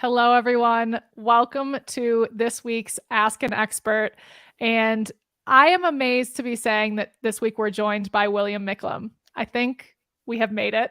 Hello, everyone. Welcome to this week's Ask an Expert. And I am amazed to be saying that this week we're joined by William Micklem. I think we have made it.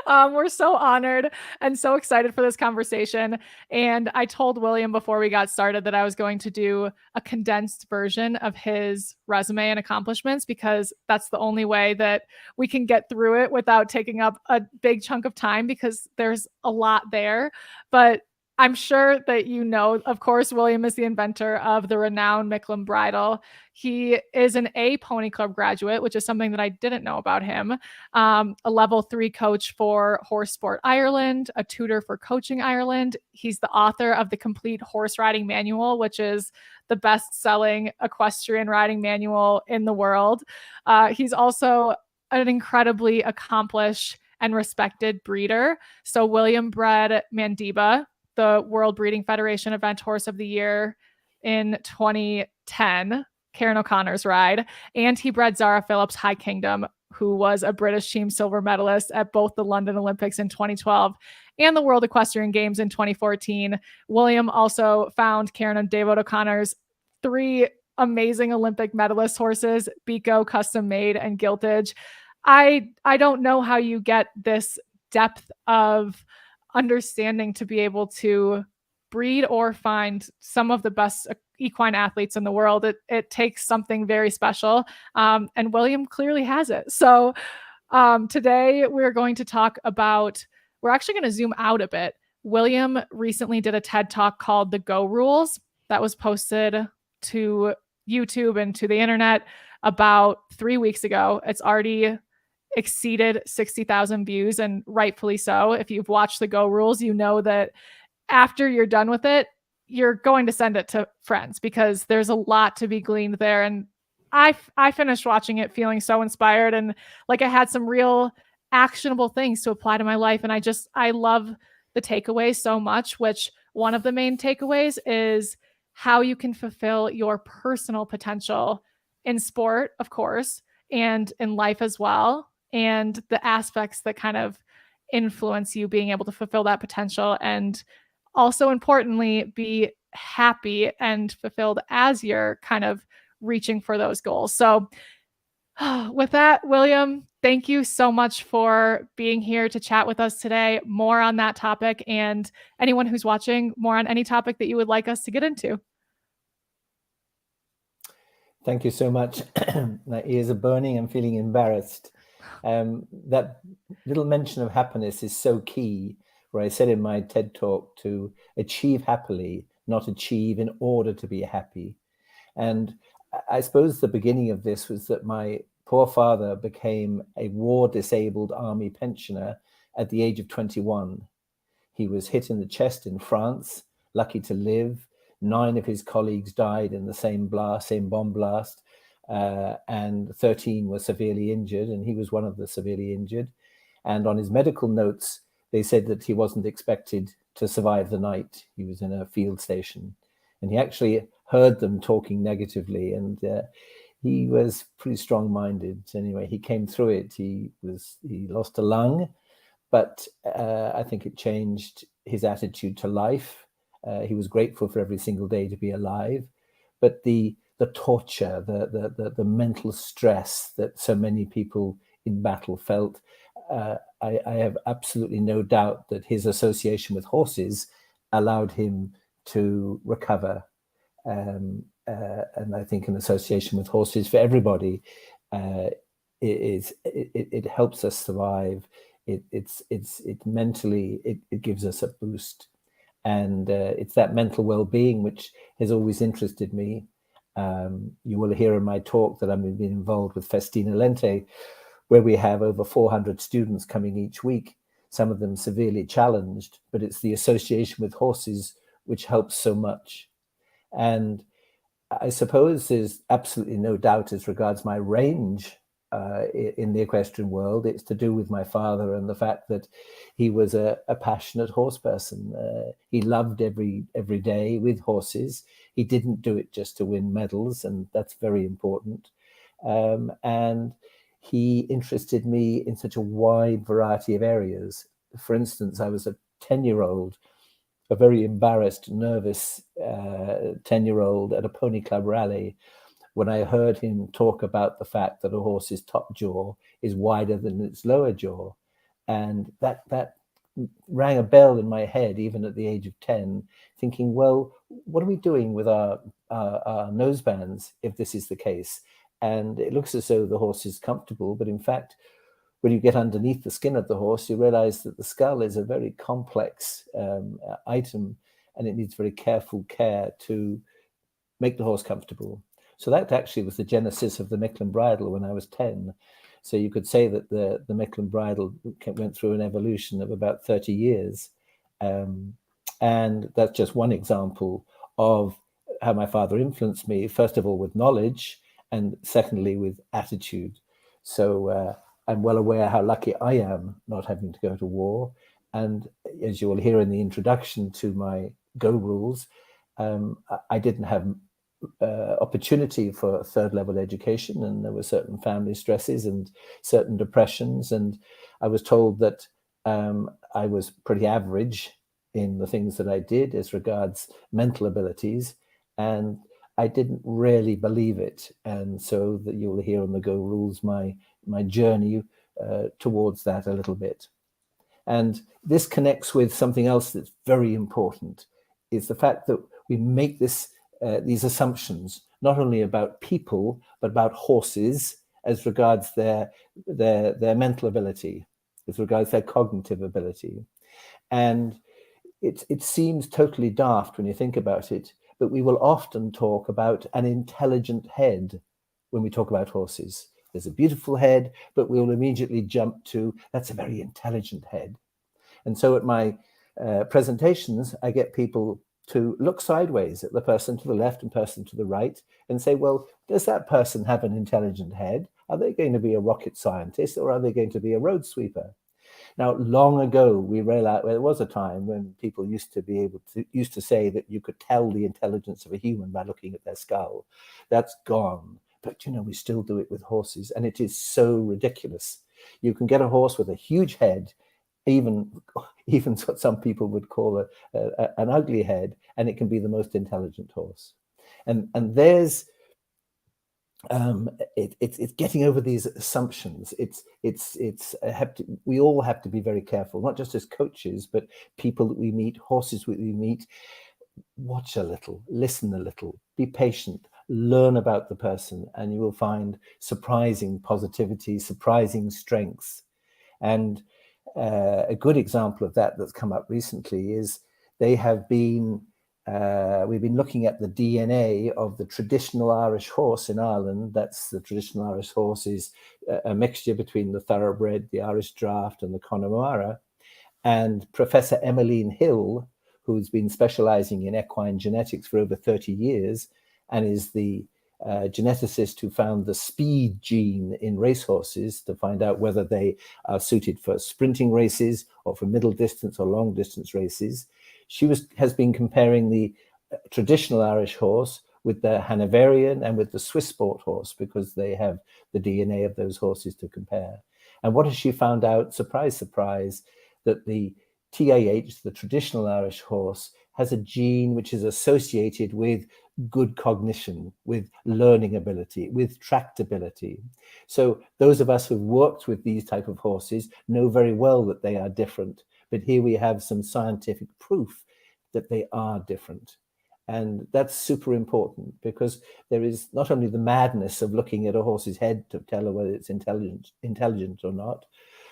We're so honored and so excited for this conversation. And I told William before we got started that I was going to do a condensed version of his resume and accomplishments because that's the only way that we can get through it without taking up a big chunk of time because there's a lot there. But I'm sure that you know, of course, William is the inventor of the renowned Micklem bridle. He is an A Pony Club graduate, which is something that I didn't know about him. A level 3 coach for Horse Sport Ireland, a tutor for Coaching Ireland. He's the author of the Complete Horse Riding Manual, which is the best-selling equestrian riding manual in the world. He's also an incredibly accomplished and respected breeder. So William bred Mandiba, the World Breeding Federation Event Horse of the Year in 2010, Karen O'Connor's ride. And he bred Zara Phillips High Kingdom, who was a British team silver medalist at both the London Olympics in 2012 and the World Equestrian Games in 2014. William also found Karen and David O'Connor's 3 amazing Olympic medalist horses, Biko, Custom Made, and Giltage. I don't know how you get this depth of understanding to be able to breed or find some of the best equine athletes in the world. It takes something very special, and William clearly has it. So today we're going to talk about, we're actually going to zoom out a bit. William recently did a TED Talk called The Go Rules that was posted to YouTube and to the internet about 3 weeks ago. It's already exceeded 60,000 views, and rightfully so. If you've watched the Go Rules, you know that after you're done with it, you're going to send it to friends because there's a lot to be gleaned there. And I finished watching it feeling so inspired and like I had some real actionable things to apply to my life. And I love the takeaways so much, which one of the main takeaways is how you can fulfill your personal potential in sport, of course, and in life as well. And the aspects that kind of influence you being able to fulfill that potential and also importantly be happy and fulfilled as you're kind of reaching for those goals. So with that, William, thank you so much for being here to chat with us today. More on that topic, and anyone who's watching, more on any topic that you would like us to get into. Thank you so much. My ears are burning. I'm feeling embarrassed. That little mention of happiness is so key, where I said in my TED Talk to achieve happily, not achieve in order to be happy. And I suppose the beginning of this was that my poor father became a war-disabled army pensioner at the age of 21. He was hit in the chest in France, lucky to live. 9 of his colleagues died in the same bomb blast, and 13 were severely injured, and he was one of the severely injured. And on his medical notes, they said that he wasn't expected to survive the night. He was in a field station, and he actually heard them talking negatively, and he was pretty strong-minded. Anyway, he came through it. He lost a lung, but I think it changed his attitude to life. He was grateful for every single day to be alive, but the torture, the mental stress that so many people in battle felt, I have absolutely no doubt that his association with horses allowed him to recover. And I think an association with horses for everybody it helps us survive. It mentally it gives us a boost. And it's that mental well-being which has always interested me. You will hear in my talk that I'm been involved with Festina Lente, where we have over 400 students coming each week, some of them severely challenged, but it's the association with horses which helps so much. And I suppose there's absolutely no doubt as regards my range in the equestrian world. It's to do with my father and the fact that he was a passionate horse person. He loved every day with horses. He didn't do it just to win medals, and that's very important. And he interested me in such a wide variety of areas. For instance, I was a 10-year-old a very embarrassed, nervous 10-year-old at a pony club rally when I heard him talk about the fact that a horse's top jaw is wider than its lower jaw. And that rang a bell in my head, even at the age of 10, thinking, well, what are we doing with our nosebands if this is the case? And it looks as though the horse is comfortable, but in fact, when you get underneath the skin of the horse, you realize that the skull is a very complex item, and it needs very careful care to make the horse comfortable. So that actually was the genesis of the Micklem bridle when I was 10. So you could say that the Micklem bridle went through an evolution of about 30 years. And that's just one example of how my father influenced me, first of all, with knowledge, and secondly, with attitude. So I'm well aware how lucky I am not having to go to war. And as you will hear in the introduction to my Go rules, I didn't have opportunity for third level education, and there were certain family stresses and certain depressions, and I was told that I was pretty average in the things that I did as regards mental abilities, and I didn't really believe it. And so that you'll hear on the Go rules my journey towards that a little bit. And this connects with something else that's very important, is the fact that we make these assumptions, not only about people, but about horses as regards their mental ability, as regards their cognitive ability. And it seems totally daft when you think about it, but we will often talk about an intelligent head when we talk about horses. There's a beautiful head, but we'll immediately jump to, that's a very intelligent head. And so at my presentations, I get people to look sideways at the person to the left and person to the right and say, well, does that person have an intelligent head? Are they going to be a rocket scientist, or are they going to be a road sweeper? Now, long ago, we realized there was a time when people used to say that you could tell the intelligence of a human by looking at their skull. That's gone. But, we still do it with horses, and it is so ridiculous. You can get a horse with a huge head, even what some people would call an ugly head, and it can be the most intelligent horse. And there's it's getting over these assumptions. We all have to be very careful, not just as coaches, but people that we meet, horses that we meet. Watch a little, listen a little, be patient, learn about the person, and you will find surprising positivity, surprising strengths. And a good example of that that's come up recently is we've been looking at the DNA of the traditional Irish horse in Ireland. That's the traditional Irish horse is a mixture between the thoroughbred, the Irish Draught, and the Connemara. And Professor Emmeline Hill, who's been specializing in equine genetics for over 30 years and is the geneticist who found the speed gene in racehorses to find out whether they are suited for sprinting races or for middle distance or long distance races. She has been comparing the traditional Irish horse with the Hanoverian and with the Swiss sport horse, because they have the DNA of those horses to compare. And what has she found out? Surprise, surprise, that the TAH, the traditional Irish horse, has a gene which is associated with good cognition, with learning ability, with tractability. So those of us who've worked with these type of horses know very well that they are different. But here we have some scientific proof that they are different. And that's super important, because there is not only the madness of looking at a horse's head to tell her whether it's intelligent or not.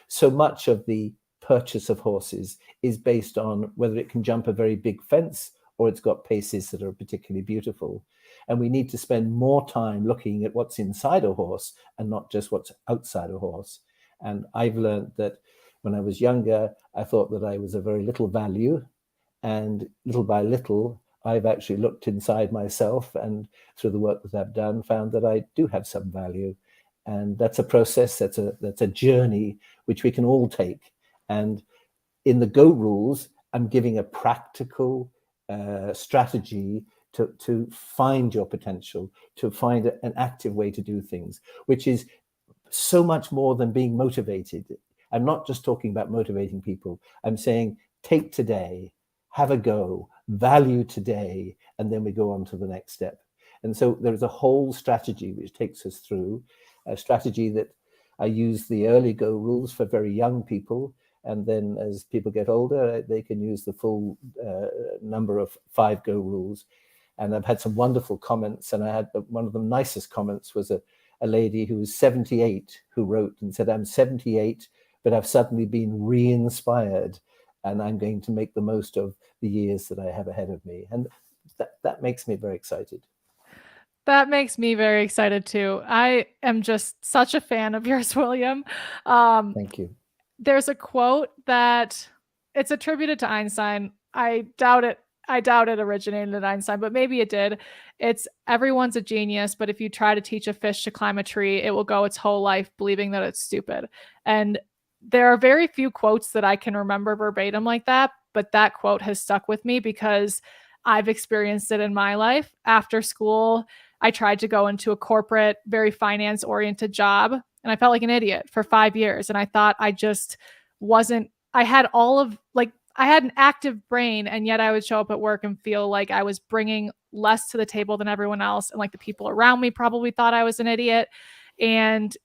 So much of the purchase of horses is based on whether it can jump a very big fence or it's got paces that are particularly beautiful. And we need to spend more time looking at what's inside a horse and not just what's outside a horse. And I've learned that when I was younger, I thought that I was of very little value, and little by little, I've actually looked inside myself, and through the work that I've done, found that I do have some value. And that's a process, that's a journey which we can all take. And in the Go rules, I'm giving a practical strategy to find your potential, to find an active way to do things, which is so much more than being motivated. I'm not just talking about motivating people. I'm saying, take today. have a go, value today, and then we go on to the next step. And so there is a whole strategy which takes us through, a strategy that I use the early go rules for very young people. And then as people get older, they can use the full number of 5 go rules. And I've had some wonderful comments. And I had one of the nicest comments was a lady who was 78 who wrote and said, I'm 78, but I've suddenly been re-inspired. And I'm going to make the most of the years that I have ahead of me. And that makes me very excited. That makes me very excited too. I am just such a fan of yours, William. Thank you. There's a quote that it's attributed to Einstein. I doubt it. I doubt it originated at Einstein, but maybe it did. It's everyone's a genius, but if you try to teach a fish to climb a tree, it will go its whole life believing that it's stupid. And there are very few quotes that I can remember verbatim like that, but that quote has stuck with me because I've experienced it in my life. After school, I tried to go into a corporate, very finance oriented job, and I felt like an idiot for 5 years. And I thought I just wasn't, I had all of like, I had an active brain, and yet I would show up at work and feel like I was bringing less to the table than everyone else. And like the people around me probably thought I was an idiot. And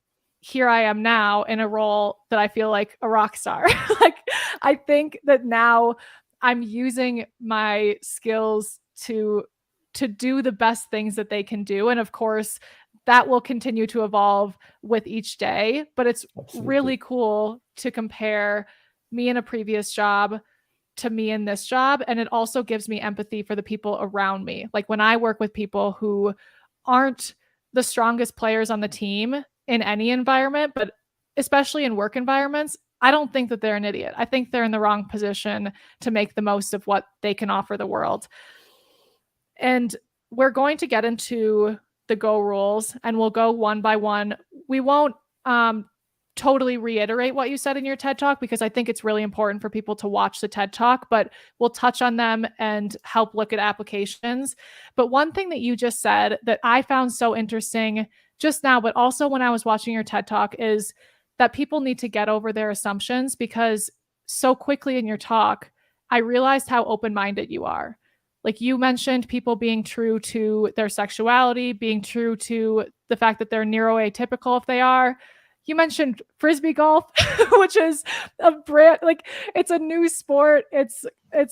here I am now in a role that I feel like a rock star. Like, I think that now I'm using my skills to do the best things that they can do. And of course, that will continue to evolve with each day. But it's really cool to compare me in a previous job to me in this job. And it also gives me empathy for the people around me. Like when I work with people who aren't the strongest players on the team in any environment, but especially in work environments, I don't think that they're an idiot. I think they're in the wrong position to make the most of what they can offer the world. And we're going to get into the go rules and we'll go one by one. We won't totally reiterate what you said in your TED Talk because I think it's really important for people to watch the TED Talk, but we'll touch on them and help look at applications. But one thing that you just said that I found so interesting just now, but also when I was watching your TED Talk, is that people need to get over their assumptions, because so quickly in your talk, I realized how open-minded you are. Like you mentioned people being true to their sexuality, being true to the fact that they're neuroatypical if they are. You mentioned frisbee golf, which is a brand, like it's a new sport. It's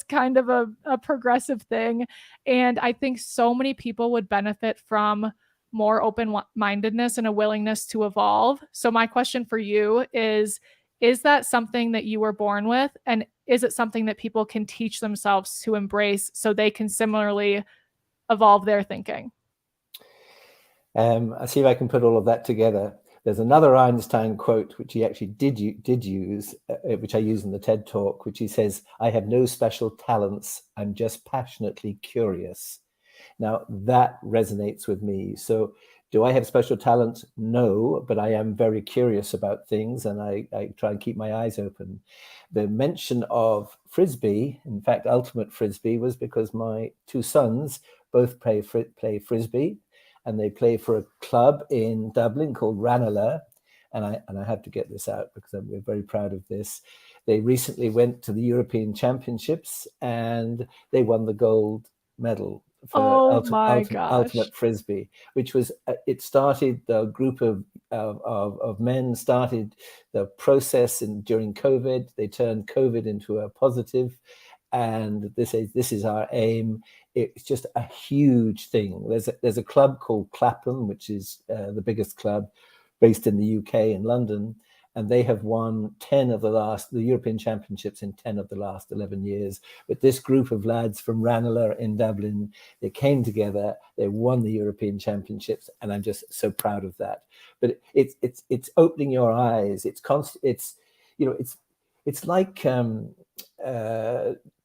kind of a progressive thing. And I think so many people would benefit from more open-mindedness and a willingness to evolve. So my question for you is that something that you were born with? And is it something that people can teach themselves to embrace so they can similarly evolve their thinking? I'll see if I can put all of that together. There's another Einstein quote, which he actually did use, which I use in the TED Talk, which he says, I have no special talents. I'm just passionately curious. Now, that resonates with me. So do I have special talent? No, but I am very curious about things, and I try and keep my eyes open. The mention of Frisbee, in fact, ultimate Frisbee, was because my 2 sons both play Frisbee, and they play for a club in Dublin called Ranelagh. And I have to get this out because we're very proud of this. They recently went to the European Championships and they won the gold medal for ultimate Frisbee, which was, it started, the group of men started the process during COVID. They turned COVID into a positive, and this is our aim. It's just a huge thing. There's a club called Clapham, which is the biggest club based in the UK in London, and they have won the European Championships in 10 of the last 11 years. But this group of lads from Ranelagh in Dublin, they came together, they won the European Championships, and I'm just so proud of that. But it's opening your eyes. It's like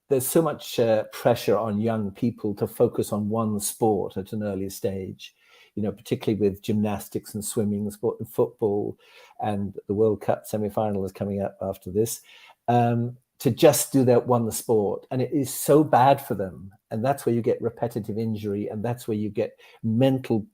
there's so much pressure on young people to focus on one sport at an early stage, particularly with gymnastics and swimming, sport and football, and the World Cup semi-final is coming up after this, to just do that one sport. And it is so bad for them. And that's where you get repetitive injury, and that's where you get mental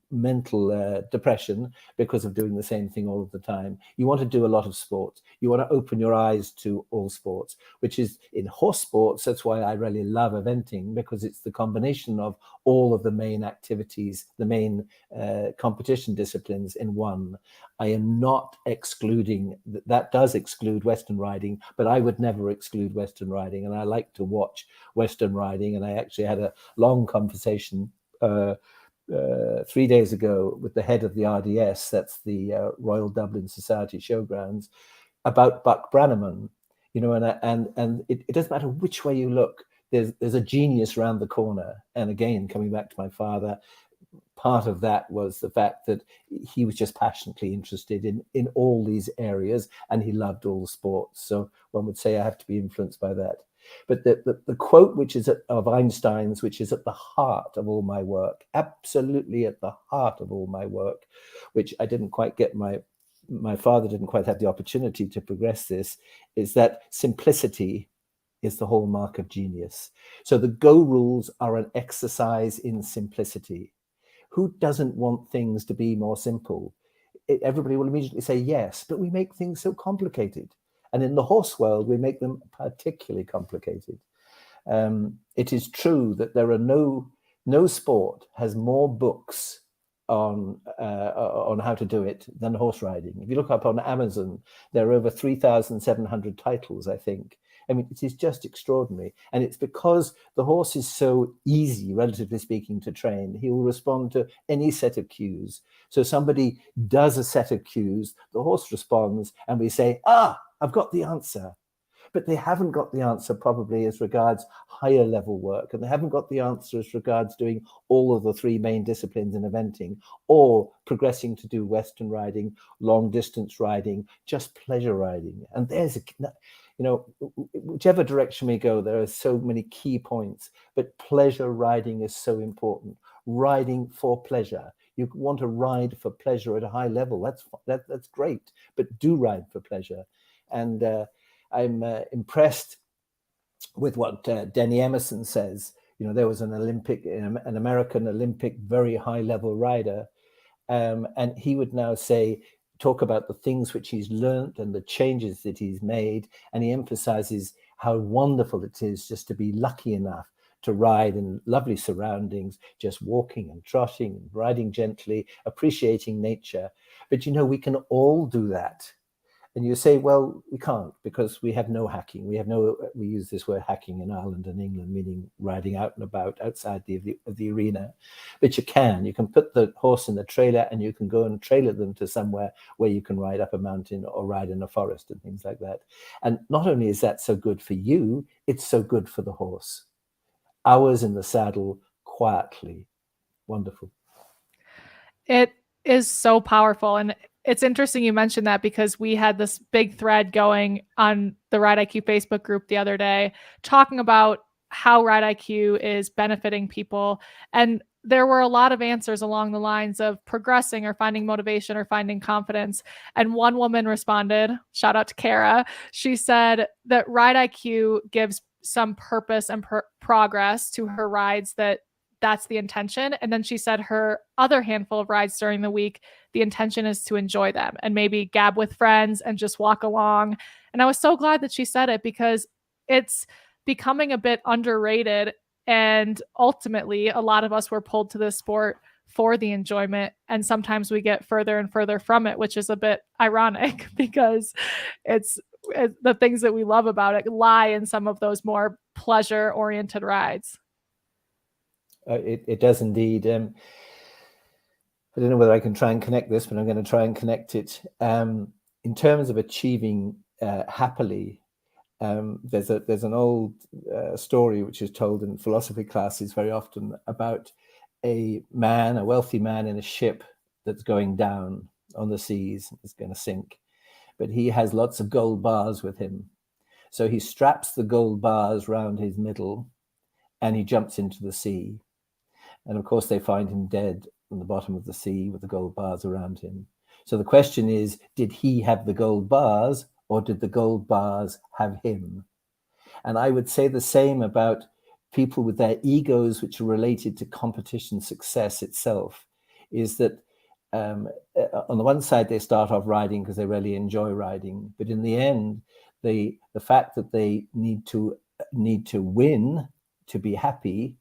depression because of doing the same thing all of the time. You want to do a lot of sports. You want to open your eyes to all sports, which is in horse sports. That's why I really love eventing, because it's the combination of all of the main activities, the main competition disciplines in one. I am not excluding, that does exclude Western riding, but I would never exclude Western riding. And I like to watch Western riding. And I actually had a long conversation 3 days ago with the head of the RDS, that's the Royal Dublin Society Showgrounds, about Buck Brannaman. And it doesn't matter which way you look, there's a genius around the corner. And again, coming back to my father, part of that was the fact that he was just passionately interested in all these areas, and he loved all the sports. So one would say I have to be influenced by that. But the quote, which is of Einstein's, which is at the heart of all my work, absolutely at the heart of all my work, which I didn't quite get, my father didn't quite have the opportunity to progress this, is that simplicity is the hallmark of genius. So the Go rules are an exercise in simplicity. Who doesn't want things to be more simple? Everybody will immediately say yes, but we make things so complicated. And in the horse world, we make them particularly complicated. It is true that there are no sport has more books on how to do it than horse riding. If you look up on Amazon, there are over 3,700 titles, I think. I mean, it is just extraordinary. And it's because the horse is so easy, relatively speaking, to train. He will respond to any set of cues. So somebody does a set of cues, the horse responds, and we say, I've got the answer. But they haven't got the answer probably as regards higher level work, and they haven't got the answer as regards doing all of the three main disciplines in eventing, or progressing to do Western riding, long distance riding, just pleasure riding. And there's whichever direction we go, there are so many key points, but pleasure riding is so important. Riding for pleasure. You want to ride for pleasure at a high level. That's great, but do ride for pleasure. And I'm impressed with what Denny Emerson says. There was an American Olympic, very high level rider, and he would now talk about the things which he's learned and the changes that he's made, and he emphasizes how wonderful it is just to be lucky enough to ride in lovely surroundings, just walking and trotting and riding gently, appreciating nature. But we can all do that. And you say, well, we can't, because we have no hacking. We use this word hacking in Ireland and England, meaning riding out and about outside of the arena. But you can put the horse in the trailer, and you can go and trailer them to somewhere where you can ride up a mountain or ride in a forest and things like that. And not only is that so good for you, it's so good for the horse. Hours in the saddle, quietly. Wonderful. It is so powerful. And it's interesting you mentioned that, because we had this big thread going on the Ride IQ Facebook group the other day, talking about how Ride IQ is benefiting people. And there were a lot of answers along the lines of progressing or finding motivation or finding confidence. And one woman responded, shout out to Kara. She said that Ride IQ gives some purpose and progress to her rides, that's the intention. And then she said her other handful of rides during the week, the intention is to enjoy them and maybe gab with friends and just walk along. And I was so glad that she said it, because it's becoming a bit underrated. And ultimately, a lot of us were pulled to this sport for the enjoyment. And sometimes we get further and further from it, which is a bit ironic, because it's the things that we love about it lie in some of those more pleasure-oriented rides. It does indeed. I don't know whether I can try and connect this, but I'm going to try and connect it. In terms of achieving happily, there's an old story which is told in philosophy classes very often about a wealthy man in a ship that's going down on the seas, is going to sink, but he has lots of gold bars with him. So he straps the gold bars round his middle, and he jumps into the sea. And of course, they find him dead on the bottom of the sea with the gold bars around him. So the question is, did he have the gold bars, or did the gold bars have him? And I would say the same about people with their egos, which are related to competition success itself, is that on the one side, they start off riding because they really enjoy riding, but in the end, the fact that they need to win to be happy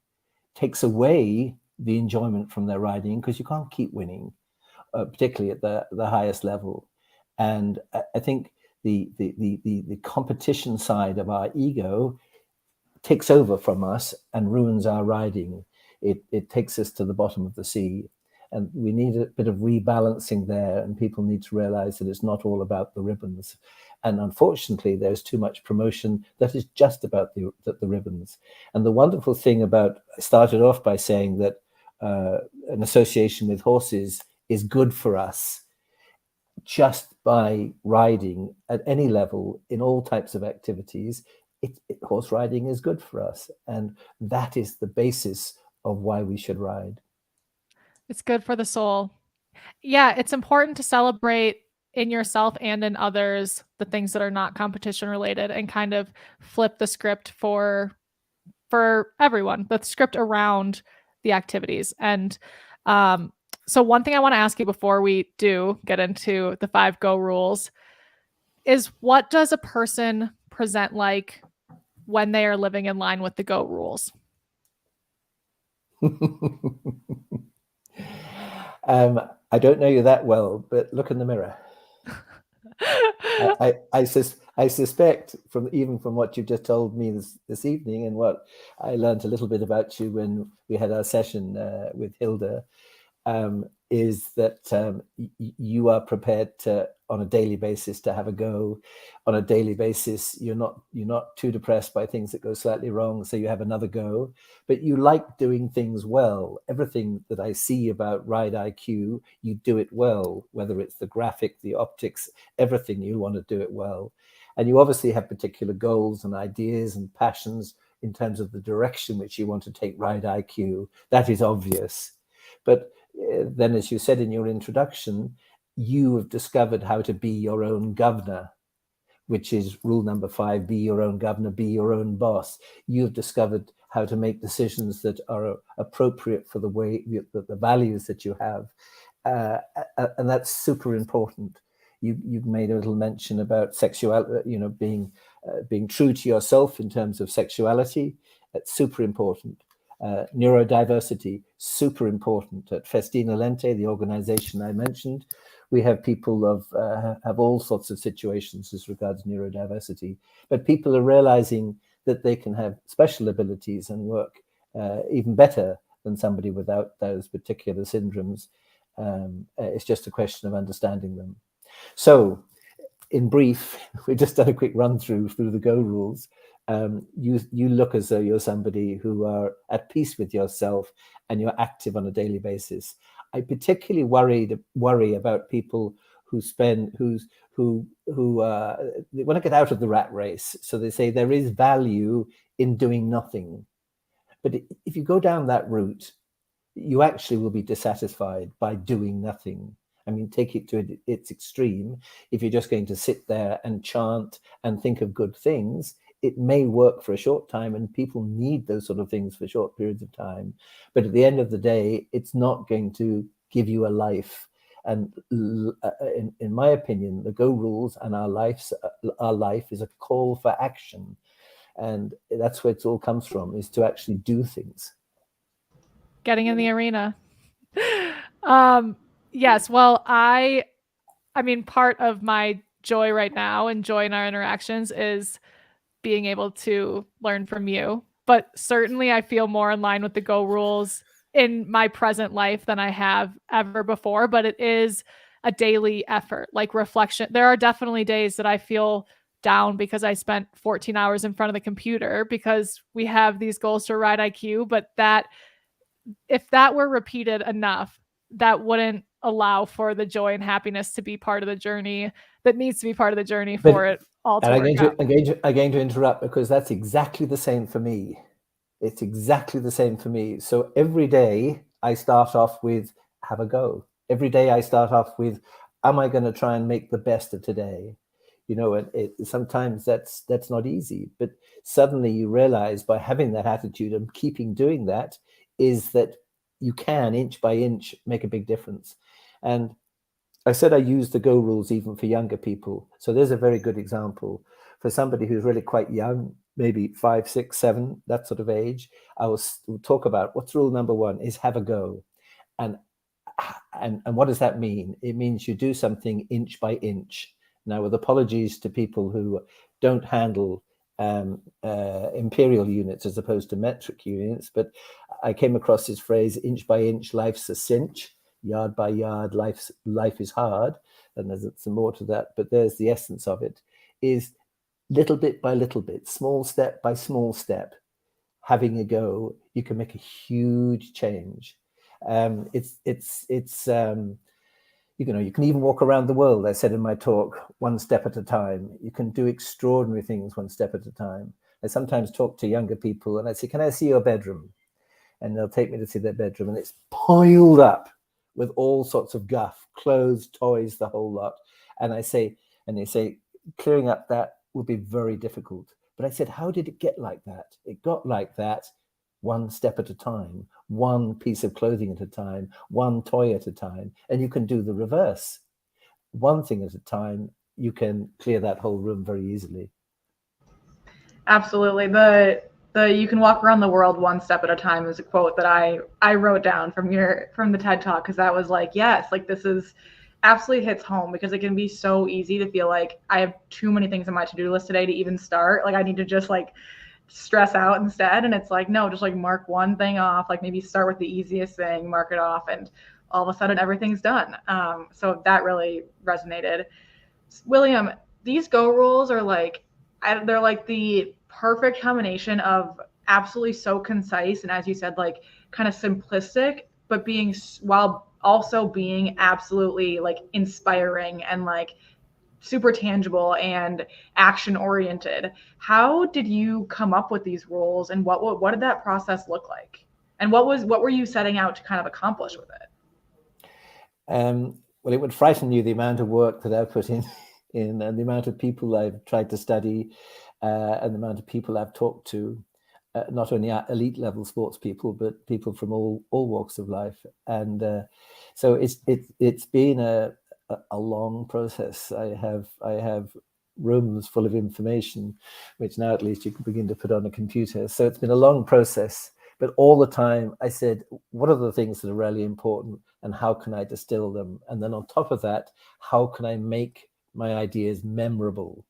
takes away the enjoyment from their riding, because you can't keep winning, particularly at the highest level. And I think the competition side of our ego takes over from us and ruins our riding. It takes us to the bottom of the sea. And we need a bit of rebalancing there, and people need to realize that it's not all about the ribbons. And unfortunately, there's too much promotion that is just about the ribbons. And the wonderful thing about, I started off by saying that an association with horses is good for us. Just by riding at any level in all types of activities, horse riding is good for us. And that is the basis of why we should ride. It's good for the soul. Yeah, it's important to celebrate in yourself and in others the things that are not competition related, and kind of flip the script for everyone, the script around the activities. And so one thing I want to ask you before we do get into the 5 go rules is, what does a person present like when they are living in line with the go rules? I don't know you that well, but look in the mirror. I suspect from what you've just told me this evening, and what I learned a little bit about you when we had our session with Hilda, is that you are prepared to, on a daily basis, to have a go. On a daily basis, you're not too depressed by things that go slightly wrong, so you have another go. But you like doing things well. Everything that I see about Ride IQ, you do it well, whether it's the graphic, the optics, everything, you want to do it well. And you obviously have particular goals and ideas and passions in terms of the direction which you want to take Ride IQ. That is obvious. But then, as you said in your introduction, you have discovered how to be your own governor, which is rule number 5, be your own governor, be your own boss. You've discovered how to make decisions that are appropriate for the way, the values that you have. And that's super important. You've made a little mention about sexuality, being true to yourself in terms of sexuality. That's super important. Neurodiversity, super important. At Festina Lente, the organization I mentioned, we have people have all sorts of situations as regards neurodiversity, but people are realizing that they can have special abilities and work even better than somebody without those particular syndromes. It's just a question of understanding them. So, in brief, we've just done a quick run through the go rules. You look as though you're somebody who are at peace with yourself and you're active on a daily basis. I particularly worry about people who they want to get out of the rat race. So they say there is value in doing nothing. But if you go down that route, you actually will be dissatisfied by doing nothing. I mean, take it to its extreme. If you're just going to sit there and chant and think of good things, it may work for a short time, and people need those sort of things for short periods of time. But at the end of the day, it's not going to give you a life. And in my opinion, the Go rules and our life is a call for action. And that's where it all comes from, is to actually do things. Getting in the arena. Yes. Well, I mean, part of my joy right now and joy in our interactions is being able to learn from you. But certainly I feel more in line with the Go rules in my present life than I have ever before. But it is a daily effort, like reflection. There are definitely days that I feel down because I spent 14 hours in front of the computer, because we have these goals to Ride IQ. But that, if that were repeated enough, that wouldn't allow for the joy and happiness to be part of the journey that needs to be part of the journey for it all to work out. I'm going to interrupt, because that's exactly the same for me. It's exactly the same for me. So every day I start off with have a go. Every day I start off with, am I going to try and make the best of today? sometimes that's not easy, but suddenly you realize by having that attitude and keeping doing that is that you can inch by inch make a big difference. And I said I use the go rules even for younger people. So there's a very good example for somebody who's really quite young, maybe 5, 6, 7, that sort of age. I will talk about what's rule number 1 is have a go. And what does that mean? It means you do something inch by inch. Now, with apologies to people who don't handle imperial units as opposed to metric units, but I came across this phrase, inch by inch, life's a cinch. Yard by yard, life is hard. And there's some more to that, but there's the essence of it, is little bit by little bit, small step by small step, having a go, you can make a huge change. You can even walk around the world, I said in my talk, one step at a time. You can do extraordinary things one step at a time. I sometimes talk to younger people and I say, can I see your bedroom? And they'll take me to see their bedroom, and it's piled up with all sorts of guff, clothes, toys, the whole lot. And they say, clearing up that will be very difficult. But I said, how did it get like that? It got like that one step at a time, one piece of clothing at a time, one toy at a time. And you can do the reverse. One thing at a time, you can clear that whole room very easily. Absolutely. The you can walk around the world one step at a time is a quote that I wrote down from the TED Talk, because that was like, yes, like this is absolutely hits home, because it can be so easy to feel like I have too many things on my to-do list today to even start. Like I need to just like stress out instead. And it's like, no, just like mark one thing off, like maybe start with the easiest thing, mark it off, and all of a sudden everything's done. So that really resonated. William, these go rules are like, they're like the perfect combination of absolutely so concise and, as you said, like kind of simplistic, but being, while also being absolutely like inspiring and like super tangible and action oriented. How did you come up with these rules, and what did that process look like? And what were you setting out to kind of accomplish with it? Well, it would frighten you, the amount of work that I've put in and the amount of people I've tried to study, and the amount of people I've talked to, not only elite level sports people, but people from all walks of life. And so it's been a long process. I have rooms full of information, which now at least you can begin to put on a computer. So it's been a long process. But all the time I said, what are the things that are really important and how can I distill them? And then on top of that, how can I make my ideas memorable?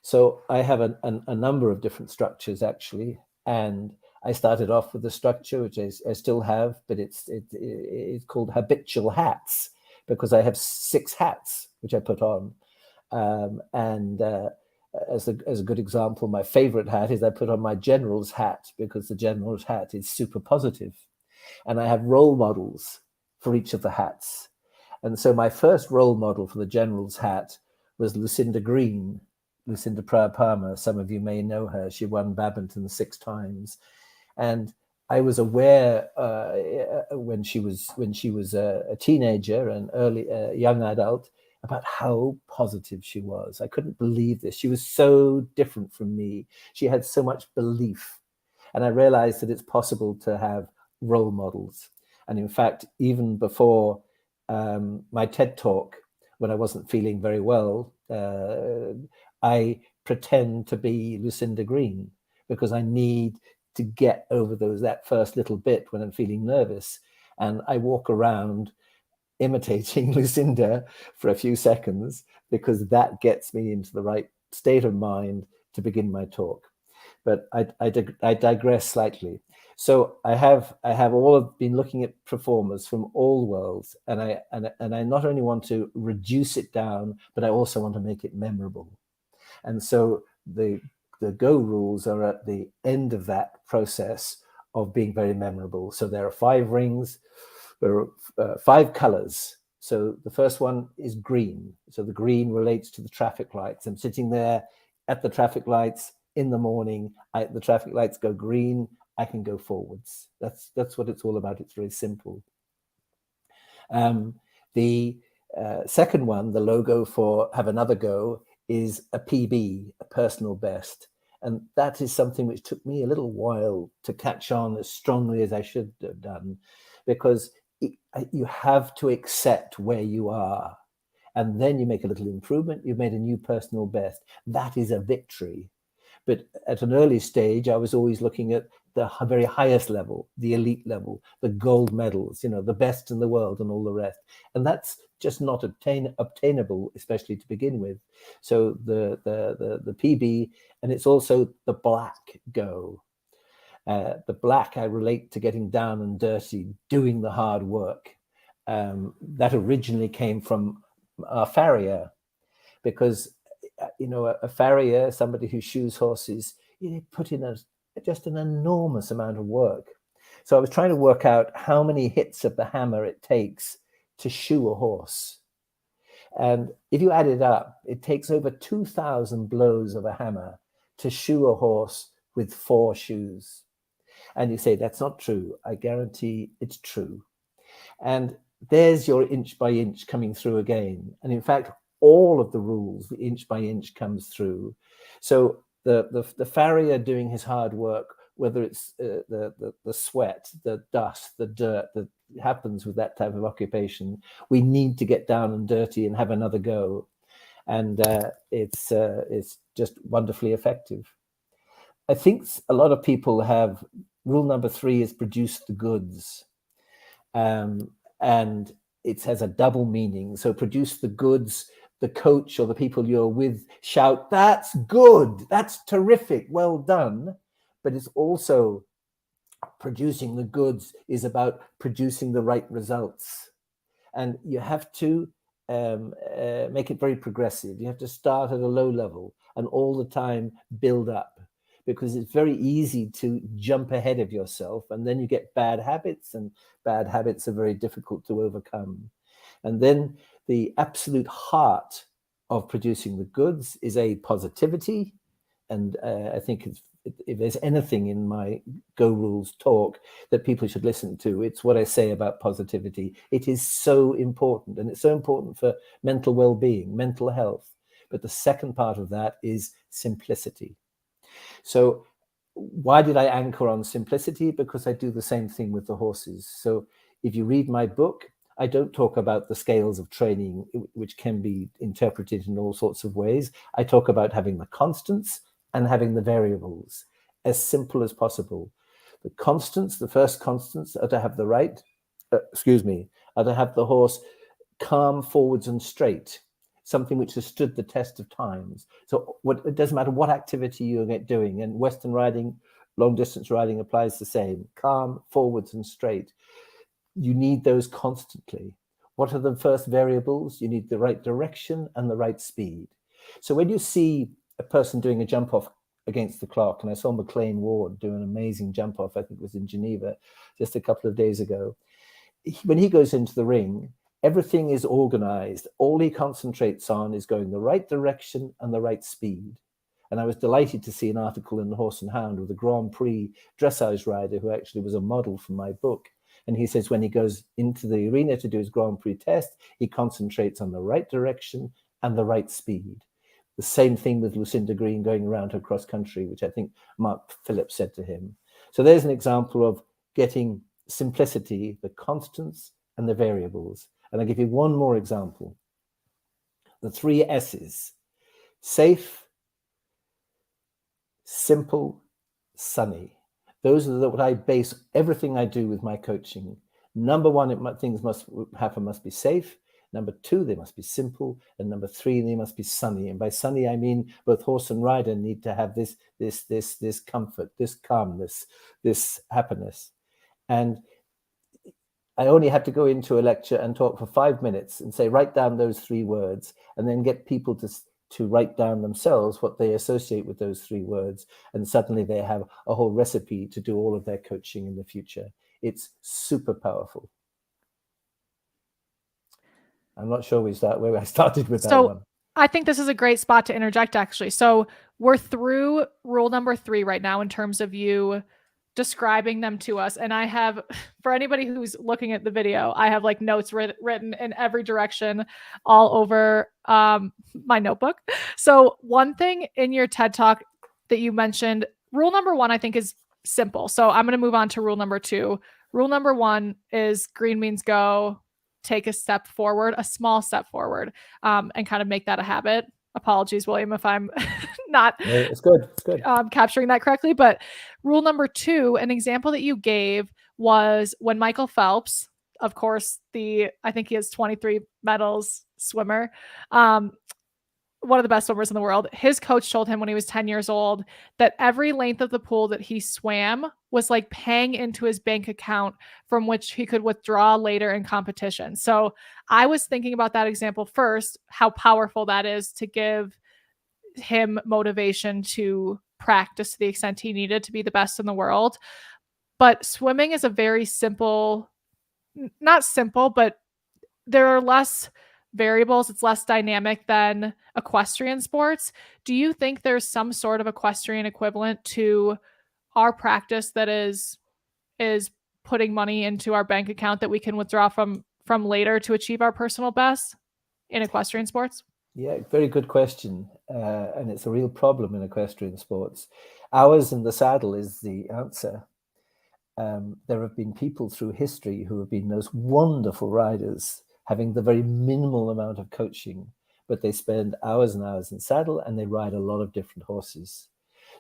So I have a number of different structures actually. And I started off with a structure, which I still have, but it's called habitual hats, because I have 6 hats, which I put on. As a good example, my favorite hat is I put on my general's hat, because the general's hat is super positive. And I have role models for each of the hats. And so my first role model for the general's hat was Lucinda Green, Lucinda Prabhakama. Some of you may know her. She won badminton 6 times. And I was aware when she was a teenager and early young adult, about how positive she was. I couldn't believe this. She was so different from me. She had so much belief. And I realized that it's possible to have role models. And in fact, even before my TED Talk, when I wasn't feeling very well, I pretend to be Lucinda Green, because I need to get over that first little bit when I'm feeling nervous. And I walk around imitating Lucinda for a few seconds, because that gets me into the right state of mind to begin my talk. But I digress slightly. So I have been looking at performers from all worlds, and I not only want to reduce it down, but I also want to make it memorable. And so the go rules are at the end of that process of being very memorable. So there are 5 rings. There are 5 colors. So the first one is green. So the green relates to the traffic lights. I'm sitting there at the traffic lights in the morning. The traffic lights go green. I can go forwards. That's what it's all about. It's very simple. The second one, the logo for have another go, is a PB, a personal best. And that is something which took me a little while to catch on as strongly as I should have done, because you have to accept where you are. And then you make a little improvement, you've made a new personal best. That is a victory. But at an early stage, I was always looking at the very highest level, the elite level, the gold medals, the best in the world and all the rest. And that's just not obtainable, especially to begin with. So the PB, and it's also the black go. The black, I relate to getting down and dirty, doing the hard work. That originally came from a farrier, because a farrier, somebody who shoes horses, put in just an enormous amount of work. So I was trying to work out how many hits of the hammer it takes to shoe a horse. And if you add it up, it takes over 2,000 blows of a hammer to shoe a horse with 4 shoes. And you say, that's not true. I guarantee it's true. And there's your inch by inch coming through again. And in fact, all of the rules, the inch by inch comes through. So the farrier doing his hard work, whether it's the sweat, the dust, the dirt that happens with that type of occupation, we need to get down and dirty and have another go. And it's just wonderfully effective. I think a lot of people have, rule number 3 is produce the goods. And it has a double meaning. So produce the goods, the coach or the people you're with shout, that's good, that's terrific, well done. But it's also producing the goods is about producing the right results. And you have to make it very progressive. You have to start at a low level and all the time build up, because it's very easy to jump ahead of yourself, and then you get bad habits, and bad habits are very difficult to overcome. And then the absolute heart of producing the goods is a positivity. And I think if there's anything in my Go Rules talk that people should listen to, it's what I say about positivity. It is so important, and it's so important for mental well-being, mental health. But the second part of that is simplicity. So why did I anchor on simplicity? Because I do the same thing with the horses. So if you read my book, I don't talk about the scales of training, which can be interpreted in all sorts of ways. I talk about having the constants and having the variables, as simple as possible. The constants, the first constants, are to have the are to have the horse calm, forwards and straight, something which has stood the test of times. So it doesn't matter what activity you're doing, and Western riding, long distance riding applies the same, calm, forwards and straight. You need those constantly. What are the first variables? You need the right direction and the right speed. So when you see a person doing a jump off against the clock, and I saw McLean Ward do an amazing jump off, I think it was in Geneva just a couple of days ago. When he goes into the ring, everything is organized. All he concentrates on is going the right direction and the right speed. And I was delighted to see an article in the Horse and Hound with a Grand Prix dressage rider who actually was a model for my book. And he says when he goes into the arena to do his Grand Prix test, he concentrates on the right direction and the right speed. The same thing with Lucinda Green going around her cross country, which I think Mark Phillips said to him. So there's an example of getting simplicity, the constants and the variables. And I'll give you one more example. The 3 S's: safe, simple, sunny. Those are what I base everything I do with my coaching. Number 1, things must be safe. Number 2, they must be simple. And number 3, they must be sunny. And by sunny, I mean both horse and rider need to have this comfort, this calmness, this happiness. And I only had to go into a lecture and talk for 5 minutes and say, write down those 3 words, and then get people to write down themselves what they associate with those 3 words. And suddenly they have a whole recipe to do all of their coaching in the future. It's super powerful. I'm not sure where I started with that one. I think this is a great spot to interject, actually. So we're through rule number 3 right now in terms of you describing them to us. And I have, for anybody who's looking at the video, I have like notes written in every direction all over my notebook. So one thing in your TED Talk that you mentioned, rule number 1, I think is simple. So I'm going to move on to rule number 2. Rule number 1 is green means go, take a step forward, a small step forward, and kind of make that a habit. Apologies, William, if I'm not it's good. It's good. Capturing that correctly. But rule number 2, an example that you gave was when Michael Phelps, of course, I think he has 23 medals swimmer, one of the best swimmers in the world. His coach told him when he was 10 years old that every length of the pool that he swam was like paying into his bank account from which he could withdraw later in competition. So I was thinking about that example first, how powerful that is to give him motivation to practice to the extent he needed to be the best in the world. But swimming is a very simple, not simple, but there are less variables. It's less dynamic than equestrian sports. Do you think there's some sort of equestrian equivalent to our practice that is putting money into our bank account that we can withdraw from later to achieve our personal best in equestrian sports? Yeah, very good question. And it's a real problem in equestrian sports. Hours in the saddle is the answer. There have been people through history who have been those wonderful riders, having the very minimal amount of coaching, but they spend hours and hours in saddle and they ride a lot of different horses.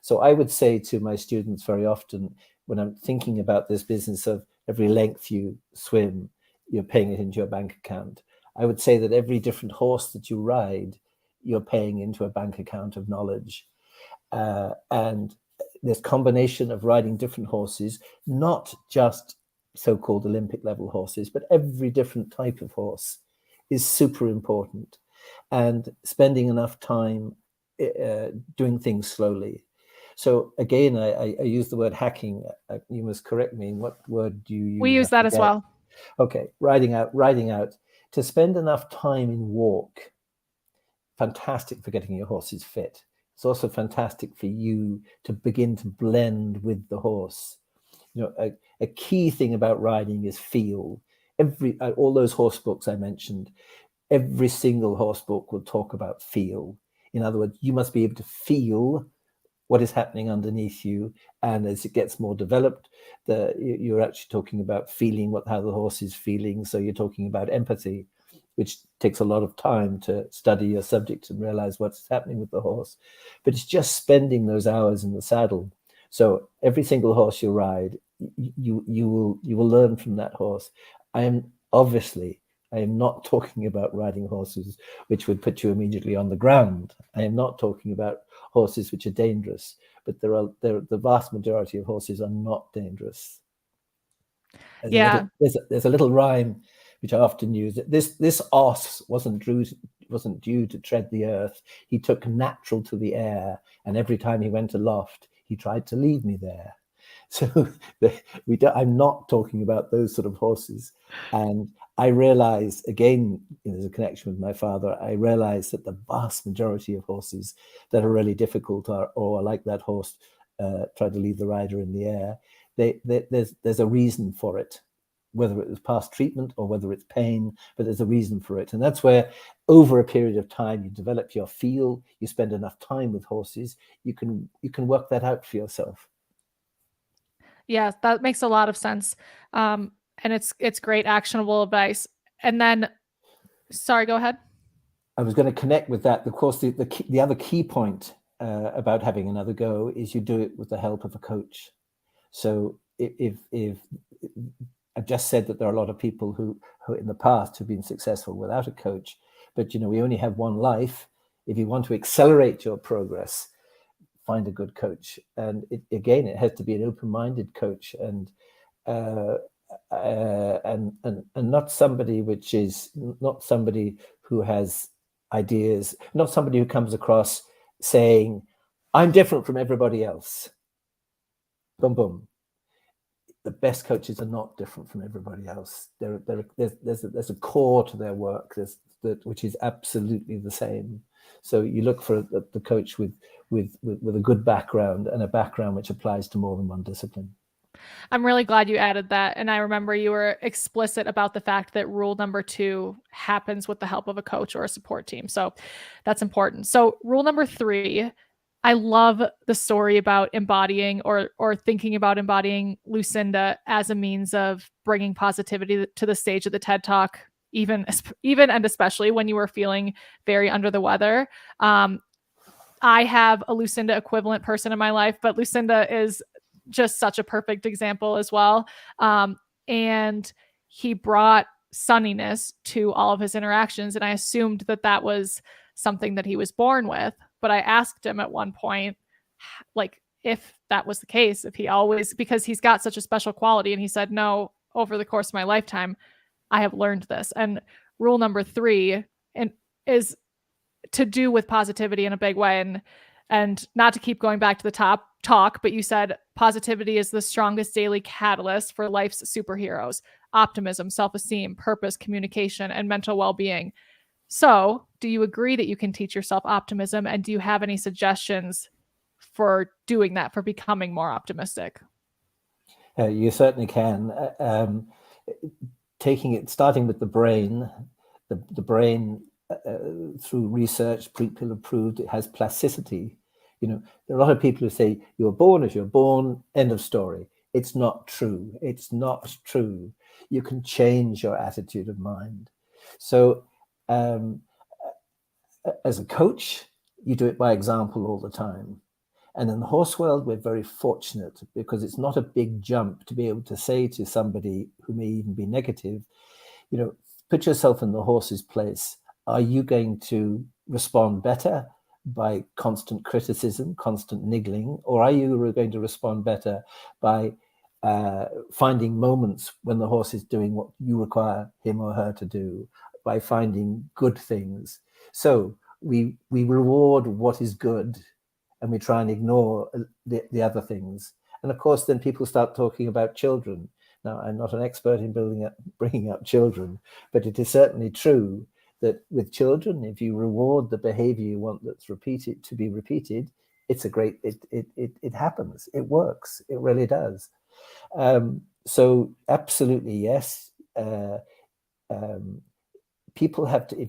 So I would say to my students very often, when I'm thinking about this business of every length you swim, you're paying it into your bank account. I would say that every different horse that you ride, you're paying into a bank account of knowledge. And this combination of riding different horses, not just so-called Olympic level horses, but every different type of horse is super important. And spending enough time doing things slowly. So again, I use the word hacking. You must correct me. What word do you use? We use that as well. Okay, riding out. To spend enough time in walk, fantastic for getting your horses fit. It's also fantastic for you to begin to blend with the horse. You know, a key thing about riding is feel. All those horse books I mentioned, every single horse book will talk about feel. In other words, you must be able to feel what is happening underneath you, and as it gets more developed, you're actually talking about feeling how the horse is feeling. So you're talking about empathy, which takes a lot of time to study your subject and realize what's happening with the horse. But it's just spending those hours in the saddle. So every single horse you ride, you will learn from that horse. I am not talking about riding horses which would put you immediately on the ground. I am not talking about horses which are dangerous, but the vast majority of horses are not dangerous. There's a little rhyme which I often use. This oss wasn't due to tread the earth. He took natural to the air, and every time he went aloft, he tried to leave me there. So I'm not talking about those sort of horses. And I realized, again, there's a connection with my father, I realized that the vast majority of horses that are really difficult or like that horse tried to leave the rider in the air, there's a reason for it, whether it was past treatment or whether it's pain, but there's a reason for it. And that's where over a period of time, you develop your feel, you spend enough time with horses, you can work that out for yourself. Yeah, that makes a lot of sense. And it's great actionable advice. And then, sorry, go ahead. I was going to connect with that. Of course, the other key point about having another go is you do it with the help of a coach. So if I've just said that there are a lot of people who in the past have been successful without a coach, but we only have one life. If you want to accelerate your progress, find a good coach. And it has to be an open-minded coach and not somebody who has ideas, not somebody who comes across saying, I'm different from everybody else. Boom, boom. The best coaches are not different from everybody else. There's a core to their work which is absolutely the same. So you look for the coach with a good background and a background which applies to more than one discipline. I'm really glad you added that. And I remember you were explicit about the fact that rule number 2 happens with the help of a coach or a support team. So that's important. So rule number 3, I love the story about embodying or thinking about embodying Lucinda as a means of bringing positivity to the stage of the TED Talk, even and especially when you were feeling very under the weather. I have a Lucinda equivalent person in my life, but Lucinda is just such a perfect example as well. And he brought sunniness to all of his interactions. And I assumed that that was something that he was born with. But I asked him at one point, like, if that was the case, if he always, because he's got such a special quality. And he said, no, over the course of my lifetime, I have learned this. And rule number 3 is to do with positivity in a big way. And not to keep going back to the top talk, but you said positivity is the strongest daily catalyst for life's superheroes: optimism, self-esteem, purpose, communication, and mental well-being. So do you agree that you can teach yourself optimism? And do you have any suggestions for doing that, for becoming more optimistic? You certainly can. Starting with the brain, the brain, through research, people have proved it has plasticity. There are a lot of people who say you're born as you're born, end of story. It's not true. It's not true. You can change your attitude of mind. So as a coach, you do it by example all the time. And in the horse world, we're very fortunate because it's not a big jump to be able to say to somebody who may even be negative, put yourself in the horse's place. Are you going to respond better by constant criticism, constant niggling, or are you going to respond better by finding moments when the horse is doing what you require him or her to do, by finding good things? So we reward what is good and we try and ignore the other things. And of course, then people start talking about children. Now, I'm not an expert in bringing up children, but it is certainly true that with children, if you reward the behavior you want that's to be repeated, it's a great, it happens, it works, it really does. So absolutely, yes. People have to,